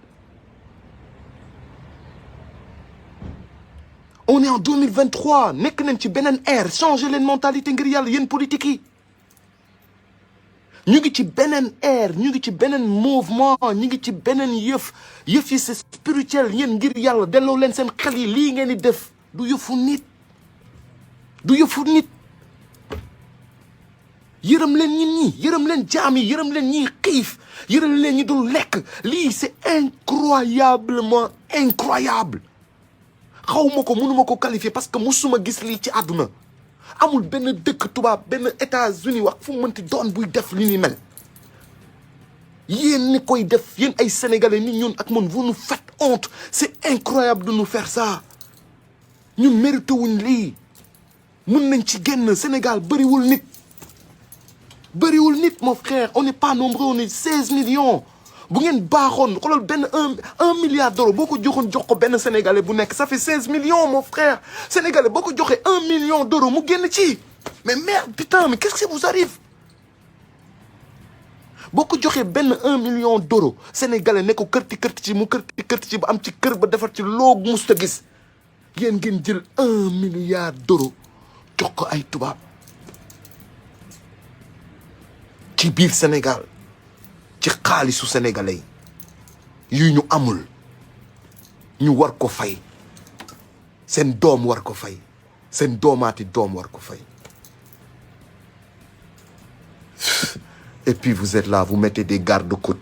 On est en 2023 nekk nañ ci beneen ère changer leen mentalité ngir Yàlla yéen politique yi. ñu ngi ci beneen ère ñu ngi ci beneen mouvement ñu ngi ci beneen yëf yi c'est spirituel yéen ngir Yàlla delloo leen seen xel yi lii ngeen di def du yëfu nit yërëm leen ñi yërëm leen jaam yi yërëm leen ñi xiif yërëm leen ñi dul lekk lii c'est incroyablement incroyable xawma ko mënuma ko qualifier parce que musuma gis lii ci àdduna amul benn dëkk tubaab benn États-Unis wax fu mu mënti doon buy def li ni mel yéen ni koy def yéen ay sénégalais ni ñun ak man vous nous faites honte c'est incroyable de nous faire ça ñun mérité wuñ lii mën nañ ci génn Sénégal bëriwul nit mon frère on n'est pas nombreux on est 16 millions bu ngeen baaxoon xoolal benn un milliard d'euros boo ko joxoon jox ko benn sénégalais bu nekk ça fait 16 millions mon frère sénégalais boo ko joxee 1 million d'euros mu génn ci mais merde putain mais qu'est-ce qui vous arrive boo ko joxee benn 1 million d'euros sénégalais ne ko kërti ci mu kërti ci ba am ci kër ba defar ci loo musta gis yéen ngeen jël 1 milliard d'euros jox ko ay tubaab ci biir Sénégal ci xaalisu sénégalais yu ñu amul ñu war ko fay seen doom war ko fay seen doomaati doom war ko fay et puis vous êtes là vous mettez des garde-côtes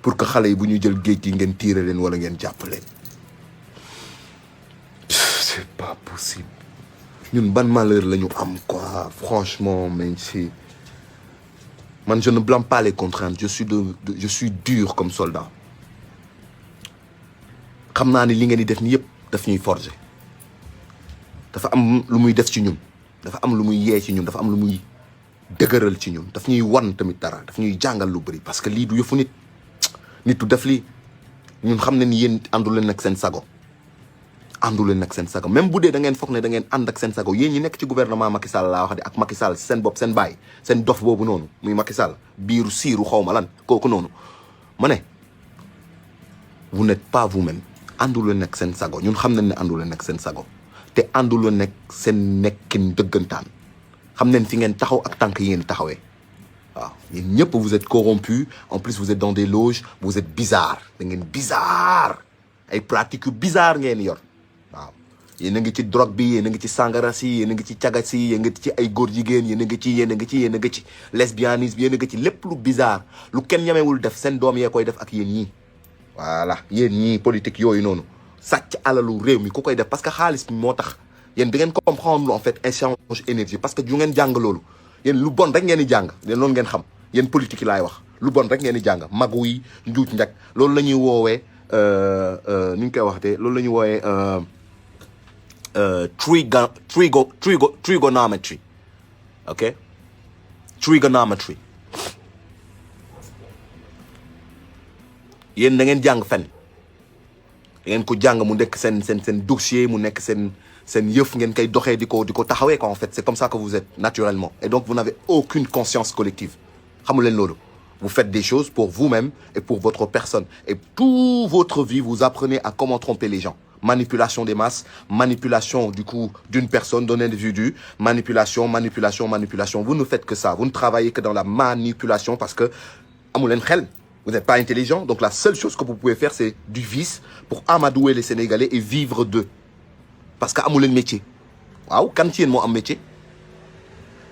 pour que xale yi bu ñu jël géej gi ngeen tiire leen wala ngeen jàpp leen possible ñun ban malheur la ñu am quoi franchement mais c'est man je ne blâme pas les contraintes je suis dur comme soldat xam naa ni li ngeen di def ni yëpp daf ñuy forger dafa am lu muy def ci ñun dafa am lu muy yee ci ñun dafa am lu muy dëgëral ci ñun daf ñuy wan tamit dara daf ñuy jàngal lu bëri parce que lii du yëfu nit du def lii ñun xam ne ni yéen àndu leen ak seen sago àndu leen ak seen sago même bu dee da ngeen foog ne da ngeen ànd ak seen sago yéen ñi nekk ci gouvernement Macky Sall laa wax de ak Macky Sall seen bopp seen baay seen dof boobu noonu muy Macky Sall biiru siiru xaw ma lan kooku noonu ma ne vous n'êtes pas vous-même àndu leen ak seen sago ñun xam nañ ne àndu leen ak seen sago te àndu leen ak seen nekkin dëggantaan xam nañ fi ngeen taxaw ak tànk yi ngeen taxawee waaw yéen ñëpp vous êtes corrompus en plus vous êtes dans des loges vous êtes bizarre da ngeen bizarre ay pratiques yu bizarre ngeen yor waaw yéen a ngi ci drogue bi yéen a ngi ci sangara si yéen a ngi ci caga si yéen a ngi ci ay góor jigéen yéen a ngi ci lesbianisme yéen a ngi ci lépp lu bizarre lu kenn ñamewul def seen doom yee koy def ak yéen ñii voilà yéen ñii politique yooyu noonu sàcc alalu réew mi ku koy def parce que xaalis bi moo tax yéen da ngeen comprendre en fait échange énergie parce que ju ngeen jàng loolu yéen lu bon rek ngeen di jàng yéen loolu ngeen xam yéen politique yi laay wax lu bon rek ngeen di jàng magu yi njuuj njak loolu la ñuy woowee ni ñu koy waxatee loolu la ñuy woowee trigonometry ok trigonometry yéen da ngeen jàng fen da ngeen ko jàng mu nekk seen dossier mu nekk seen yëf ngeen koy doxee di ko taxawee quoi en fait c'est comme ça que vous êtes naturellement et donc vous n'avez aucune conscience collective xamu leen loolu vous faites des choses pour vous-même et pour votre personne et toute votre vie vous apprenez à comment tromper les gens manipulation des masses manipulation du coup d'une personne d'un individu manipulation vous ne faites que ça vous ne travaillez que dans la manipulation parce que amu leen xel vous n'êtes pas intelligent donc la seule chose que vous pouvez faire c'est du vice pour amadouer les Sénégalais et vivre d'eux parce que amu leen métier waaw kan ci yéen moo am métier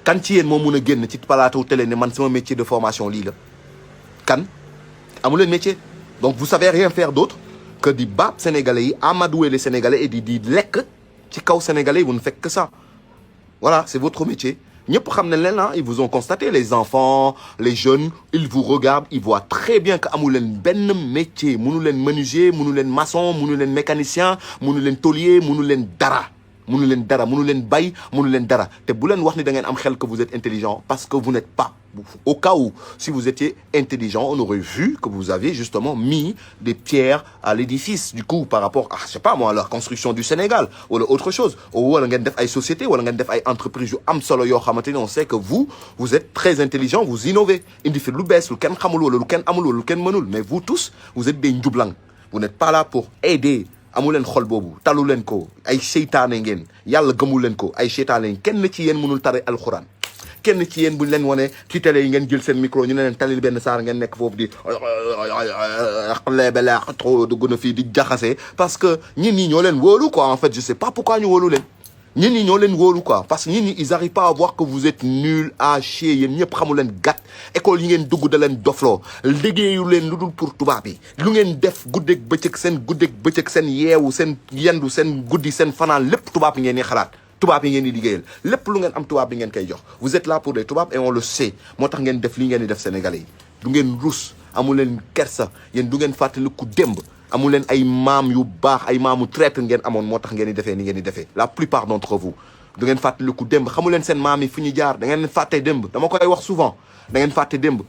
kan ci yéen moo mun a génn ci plateau télé ne man sama métier de formation lii la kan amu leen métier donc vous savez rien faire d'autre que di baab Sénégalais yi amadouer les Sénégalais et di lekk ci kaw Sénégalais yi vous ne faites que ça voilà c'est votre métier ñëpp xam ne leen ils vous ont constaté les enfants les jeunes ils vous regardent ils voient très bien que amu leen benn métier munu leen menuisier munu leen maçon munu leen mécanicien munu leen tôlier munu leen dara munu leen bay munu leen dara te bu leen wax ni da ngeen am xel que vous êtes intelligent parce que vous n'êtes pas au cas où si vous étiez intelligent on aurait vu que vous aviez justement mis des pierres à l'édifice du coup par rapport à je sais pas moi à la construction du Sénégal wala autre chose wala ngeen def ay société wala ngeen def ay entreprises yu am solo yoo xamante ni on sait que vous êtes très intelligent vous innovez indi fi lu bees lu kenn xamul wala lu kenn amul wala lu kenn mënul mais vous tous vous êtes des njublang vous n'êtes pas là pour aider amu leen xol boobu talu leen ko ay seytaane ngeen yàlla gëmul leen ko ay seytaane ngeen kenn ci yéen mënul tare alxuraan kenn ci yéen buñ leen wane ci télé yi ngeen jël seen micro ñu ne leen talil benn saar ngeen nekk foofu di leebele trop dugg na fii di jaxase parce que ñit ñi ñoo leen wóolu quoi en fait je sais pas pourquoi ñu wóolu leen ñit ñi ñoo leen wóolu quoi parce que ñit ñi ils arrivent pas à voir que vous êtes nul à chier yéen ñëpp xamu leen gàtt école yi ngeen dugg da leen dofloo liggéeyu leen lu dul pour tubaab yi lu ngeen def guddeeg bëccëg seen yeewu seen yendu seen guddi seen fanaan lépp tubaab yi ngeen di xalaat tubaab yi ngeen di liggéeyal lépp lu ngeen am tubaab bi ngeen koy jox vous êtes là pour des tubaab et on le sait moo tax ngeen def li ngeen di def Sénégalais yi du ngeen rus amu leen kersa yéen du ngeen fàttaliku démb amu leen ay maam yu baax ay maamu traître ngeen amoon moo tax ngeen di defee ni ngeen di defee la plupart d'entre vous du ngeen fàttaliku démb xamu leen seen maam yi fu ñu jaar da ngeen fàtte démb dama koy wax souvent da ngeen fàtte démb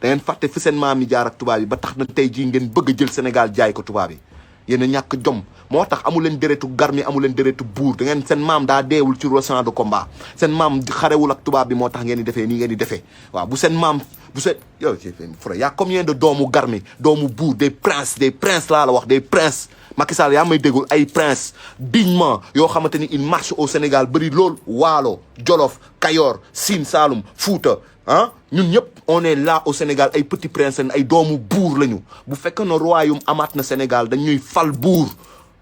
da ngeen fàtte fu seen maam yi jaar ak tubaab yi ba tax na tey jii ngeen bëgg a jël Sénégal jaay ko tubaab yi yéen a ñàkk jom moo tax amu leen déretu garmi amu leen déretu buur da ngeen seen maam daa deewul ci champ de combat seen maam xarewul ak tubaab bi moo tax ngeen di defee nii ngeen di defee waaw bu seen maam bu seen yow frère y a combien de doomu garmi doomu buur des princes laa la wax des princes Macky Sall yaa may déggul ay prince dignement yoo xamante ni il marche au Sénégal bëri lool Waalo Jolof Kayor Sine Saloum Fouta ñun ñëpp on est là au Sénégal ay petits princes ay doomu buur lañu bu fekkee ne royaume amaat na Sénégal dañuy fal buur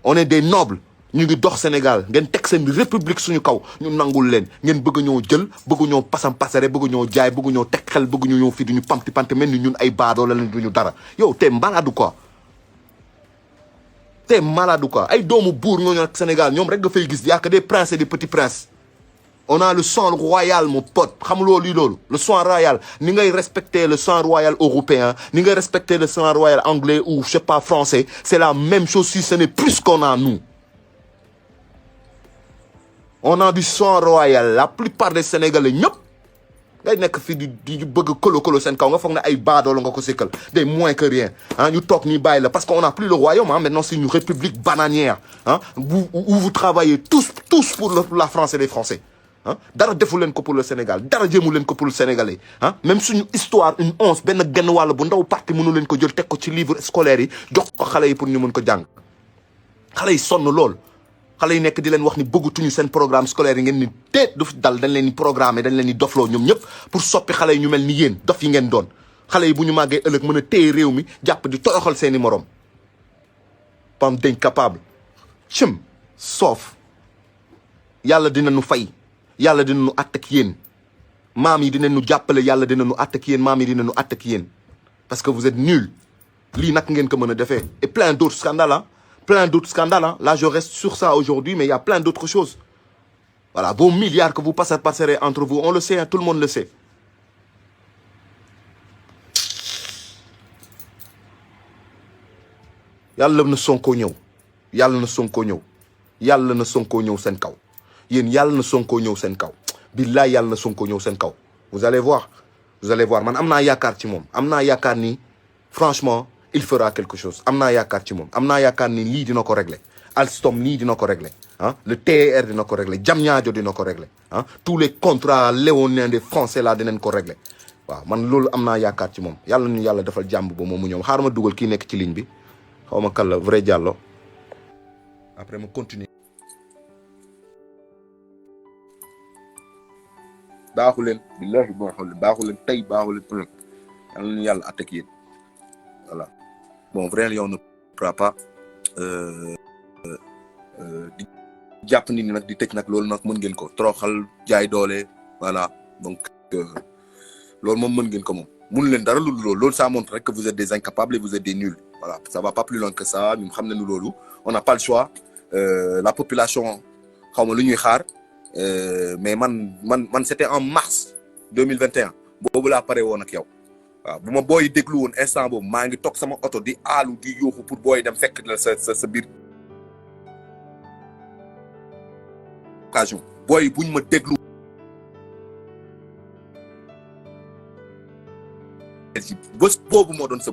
on est des nobles ñu ngi dox Sénégal ngeen teg seen république suñu kaw ñu nangul leen ngeen bëgg ñoo jël bëgg ñoo pasam pasare bëgg ñoo jaay bëgg ñoo teg xel bëgg ñoo fii duñu pamti pante mel ni ñun ay baadoo la duñu dara yow te mbaladu quoi t'es malade ou quoi ay doomu buur ñooñu ak Sénégal ñoom rek nga fay gis y a que des princes et des petits princes. On a le sang royal mon pote xamuloo lii loolu le sang royal ni ngay respecter le sang royal européen ni ngay respecter le sang royal anglais ou je sais pas français c'est la même chose si ce n'est plus qu'on a nous. On a du sang royal la plupart des Sénégalais ñëpp ngay nekk fii di bëgg kolo seen kaw nga foog ne ay baadoolo nga ko sekkal des moins que rien ah ñu toog nii bàyyi la parce qu'on n'a plus le royaume maintenant c'est une république bananière ah où vous travaillez tous pour la France et les Français ah dara defu leen ko pour le Sénégal dara jéemu leen ko pour le Sénégalais ah même suñu histoire une once benn genn wàll bu ndaw parti mënu leen ko jël teg ko ci livre scolaire yi jox ko xale yi pour ñu mën ko jàng xale yi sonn lool. xale yi nekk di leen wax ni bëggatuñu seen programme scolaire yi ngeen ni déet du fi dal dañ leen di programmer dañ leen di dofloo ñoom ñëpp pour soppi xale yi ñu mel ni yéen dof yi ngeen doon xale yi bu ñu màggee ëllëg mën a téye réew mi jàpp di toroxal seeni morom pam d'incapable cim soof yàlla dina nu fay yàlla dina nu àtt ak yéen maam yi dina nu jàppale yàlla dina nu àtt ak yéen maam yi dina nu àtt ak yéen parce que vous êtes nuls lii nag ngeen ko mën a defee et plein d'autres scandales hein? Plein d'autres scandales hein? Là je reste sur ça aujourd'hui mais il y a plein d'autres choses voilà vos milliards que vous passerez entre vous on le sait hein? Tout le monde le sait yàlla na Sonko ñëw yàlla na Sonko ñëw yàlla na Sonko ñëw seen kaw yéen yàlla na Sonko ñëw seen kaw billaay yàlla na Sonko ñëw seen kaw vous allez voir man am naa yaakaar ci moom am naa yaakaar ni franchement il fera quelque chose am naa yaakaar ci moom am naa yaakaar ni lii dina ko régler Alstom lii dina ko régler ah le TER dina ko régler Diamniadio dina ko régler ah tous les contrats léonins des Français là dinañ ko régler waaw man loolu am naa yaakaar ci moom yàlla ñu yàlla defal jàmm ba moom mu ñëw xaaral ma dugal kii nekk ci ligne bi xaw ma kan la vrai Diallo après ma continuer baaxu leen billahi baaxu leen tey baaxu leen ëllëg yàlla ñu yàlla attaque yéen voilà bon vrai on ne pourra pas di jàpp nit ñi nag di tëj nag loolu nag mën ngeen ko toroxal jaay doole voilà donc loolu moom mën ngeen ko moom mun leen dara loolu ça montre rek que vous êtes des incapables et vous êtes des nuls voilà ça va pas plus loin que ça ñun xam nañu loolu on n'a pas le choix la population xaw ma lu ñuy xaar mais man c'était en mars 2021 boobu laa pare woon ak yow waaw bu ma booy déglu woon instant boobu maa ngi toog sama oto di aalu di yuuxu pour booy dem fekk la sa biir occasion booy buñ ma déglu bés boobu moo doon sa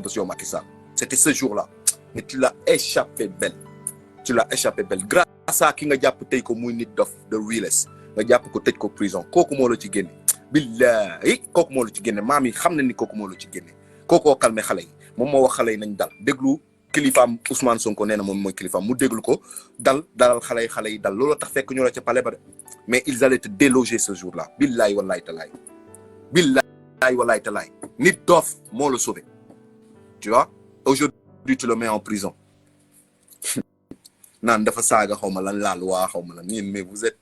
bés yow Macky Sall c'était ce jour-là mais tu l'as échappé belle grâce à ki nga jàpp tey ko muy nit dof de realest nga jàpp ko tëj ko prison kooku moo la ci génne billahi kooku moo la ci génne maam yi xam na ni kooku moo la ci génne kookoo calmé xale yi moom moo wax xale yi nañ dal déglu kilifaam Ousmane Sonko nee na moom mooy kilifaam mu déglu ko dalal xale yi dal looloo tax fekk ñu la ca palais ba de mais ils allaient te déloger ce jour-là billahi wallahi talaay nit doof moo la sauvé tu vois aujourd'hui tu le mets en prison naan dafa saaga xaw ma lan la loi xaw ma lan ñin mais vous êtes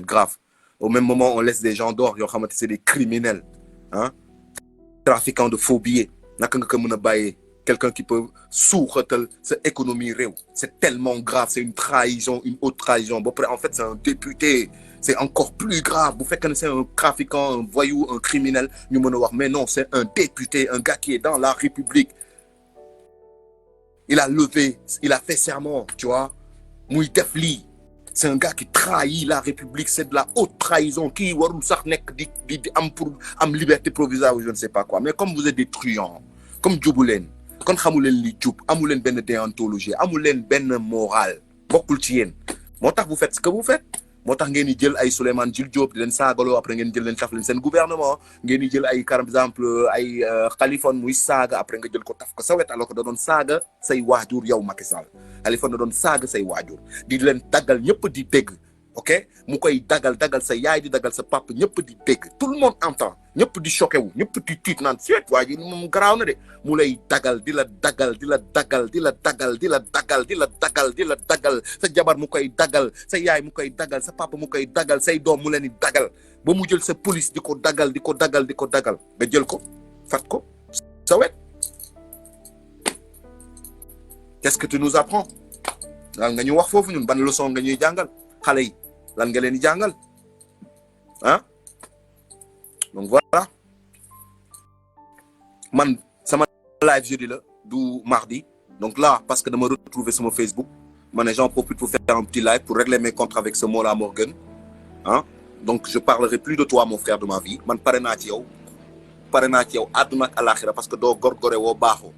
grave au même moment on laisse des gens dehors yoo xamante c'est des criminels hein trafiquants de faux billets naka nga ko mën a bàyyee quelqu'un qui peut suuxatal sa économie réew c'est tellement grave c'est une trahison une haute trahison ba pare en fait c'est un député c'est encore plus grave bu fekkee ne c'est un trafiquant un voyou un criminel ñu mën a wax mais non c'est un député un gars qui est dans la République il a fait serment tu vois muy def lii c'est un gars qui trahit la République c'est de la haute trahison kii warul sax nekk di am pour am liberté provisoire ou je ne sais pas quoi mais comme vous êtes des truands comme jubu leen kon xamu leen li jub amu leen benn déontologie amu leen benn morale bokkul ci yéen moo tax vous faites ce que vous faites moo tax ngeen di jël ay Souleymane Jules Diop di leen saagaloo après ngeen jël leen taf leen seen gouvernement ngeen di jël ay par exemple ay Khalifa muy saaga après nga jël ko taf ko sa wet alors que da doon saaga say waajur yow Macky Sall Khalifa da doon saaga say waajur di leen daggal ñëpp di dégg ok mu koy dagal sa yaay di dagal sa papa ñëpp di dégg tout le monde entend ñëpp di choqué wu ñëpp di tiit naan seet waa ji moom garaaw na de mu lay dagal di la dagal sa jabar mu koy dagal sa yaay mu koy dagal sa papa mu koy dagal say doom mu leen di dagal ba mu jël sa police di ko dagal nga jël ko fat ko sa wet qu'est-ce que tu nous apprends lan nga ñu wax foofu ñun ban leçon nga ñuy jàngal xale yi lan nga leen di jàngal ah donc voilà man sama live jeudi la du mardi donc là parce que dama retrouver sur mon Facebook man j'en profite pour faire un petit live pour régler mes comptes avec ce Mollah Morgun hein. Donc je parlerai plus de toi mon frère de ma vie man pare naa ci yow àdduna ak alaxira parce que doo gorgore woo baaxoo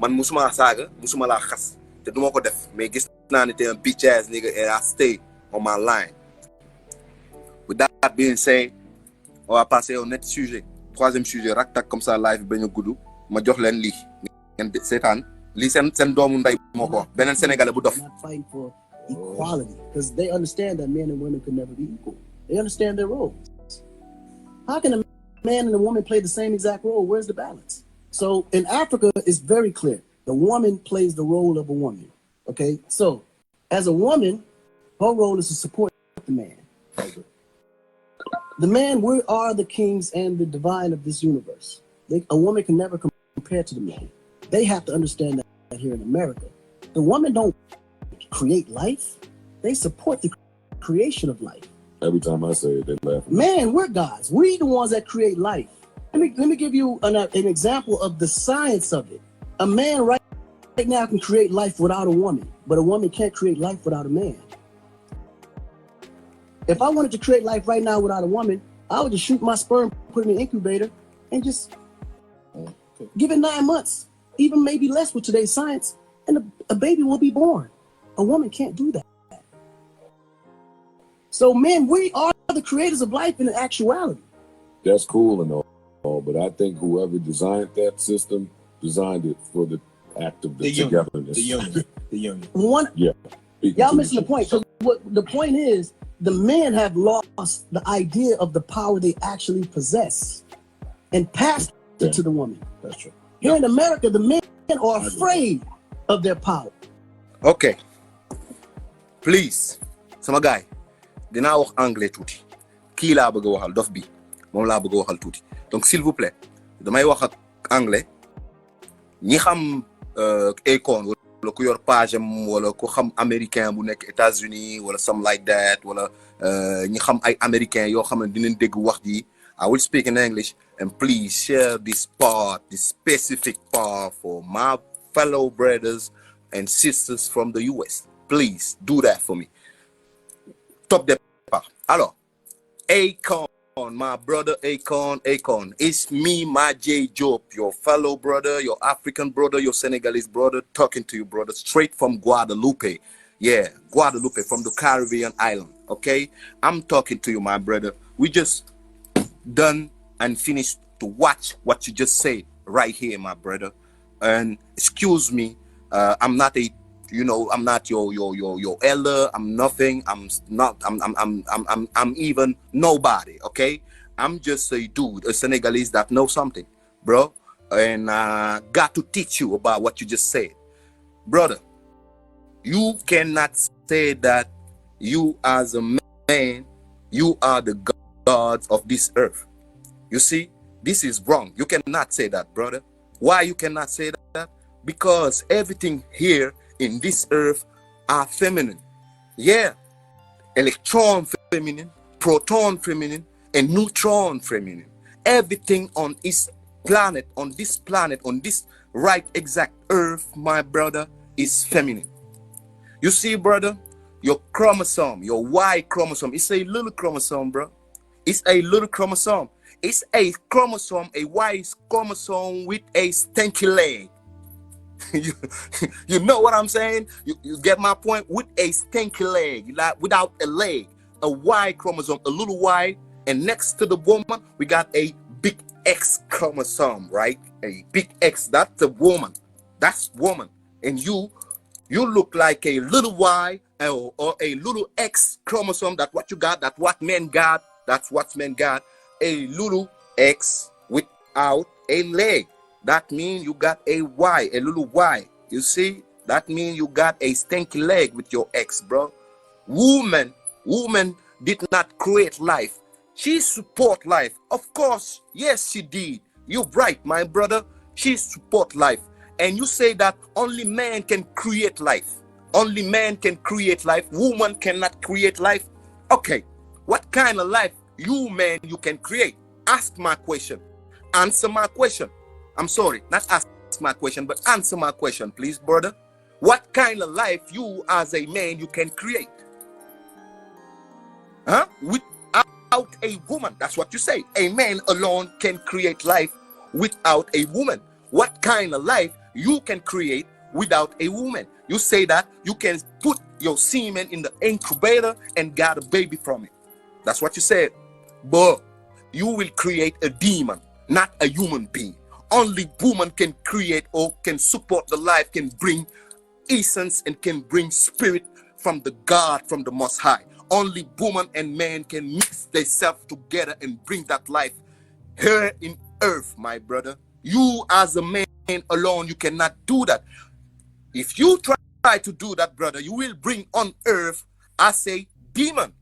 man musuma saaga musuma laa xas te duma ko def mais gis naa ne t'es un bitch ass nigga and I stay on my line. With that being said, on va passer au net sujet. Troisième sujet rak tak comme ça live bañ a gudd ma jox leen lii ngeen seetaan lii seen doomu ndey moo ko wax beneen sénégalais bu dof. Not fighting for equality because they understand that men and women could never be equal. They understand their roles. How can a man and a woman play the same exact role? Where's the balance? So in Africa, it's very clear. The woman plays the role of a woman. Okay, so as a woman, her role is to support the man. The man, we are the kings and the divine of this universe. A woman can never compare to the man. They have to understand that here in America. The woman don't create life. They support the creation of life. Every time I say it, they laugh. Man, we're gods. We the ones that create life. Let me give you an example of the science of it. A man right now can create life without a woman, but a woman can't create life without a man. If I wanted to create life right now without a woman, I would just shoot my sperm, put it in an incubator, and just give it 9 months, even maybe less with today's science, and a baby will be born. A woman can't do that. So, men, we are the creators of life in actuality. That's cool and all, but I think whoever designed that system designed it for the act of the togetherness. The union. Y'all missing the point. So what the point is, the men have lost the idea of the power they actually possess and passed it to the woman. That's true. Here in America, the men are afraid of their power. Okay. Please, sama guy, dinaa wax anglais tuuti. Kii laa bëgg a waxal dof bi moom laa bëgg a waxal tuuti. Donc s'il vous plaît, damay wax ak anglais ñi xam Akon wala ku yor page am wala ku xam américain bu nekk États-Unis wala something like that wala ñi xam ay américain yoo xam ne dinañ dégg wax ji. I will speak in English and please share this part, this specific part for my fellow brothers and sisters from the US. Please do that for me. Top départ. Alors, Akon, my brother Akon, it's me, my J Job, your fellow brother, your African brother, your Senegalese brother, talking to you, brother, straight from Guadeloupe. Yeah, Guadeloupe, from the Caribbean island, okay? I'm talking to you, my brother. We just done and finished to watch what you just said right here, my brother. And excuse me, I'm not a, I'm not your elder. I'm nothing. I'm even nobody. Okay, I'm just a dude, a Senegalese that knows something, bro. And got to teach you about what you just said, brother. You cannot say that you as a man, you are the gods of this earth. You see, this is wrong. You cannot say that, brother. Why you cannot say that? Because everything here in this earth are feminine. Yeah, electron feminine, proton feminine, and neutron feminine. Everything on this planet, on this right exact earth, my brother, is feminine. You see, brother, your chromosome, your Y chromosome, it's a little chromosome, bro. It's a little chromosome. It's a chromosome, a Y chromosome with a stinky leg. You know what I'm saying? You get my point? With a stinky leg, like without a leg, a Y chromosome, a little Y, and next to the woman, we got a big X chromosome, right? A big X, that's the woman. That's woman. And you look like a little Y or a little X chromosome. That's what you got. That's what men got. That's what men got. A little X without a leg. That means you got a Y, a little Y. You see? That means you got a stinky leg with your X, bro. Woman did not create life. She support life. Of course, yes, she did. You're right, my brother. She support life. and you say that only man can create life. Only man can create life. Woman cannot create life. Okay, what kind of life you can create? Ask my question. Answer my question. I'm sorry, not ask my question, but answer my question, please, brother. What kind of life you as a man you can create? Huh? Without a woman. That's what you say. A man alone can create life without a woman. What kind of life you can create without a woman? You say that you can put your semen in the incubator and get a baby from it. That's what you said. But you will create a demon, not a human being. Only woman can create or can support the life, can bring essence and can bring spirit from the God, from the Most High. Only woman and man can mix themselves together and bring that life here in earth, my brother. You as a man alone, you cannot do that. If you try to do that, brother, you will bring on earth as a demon.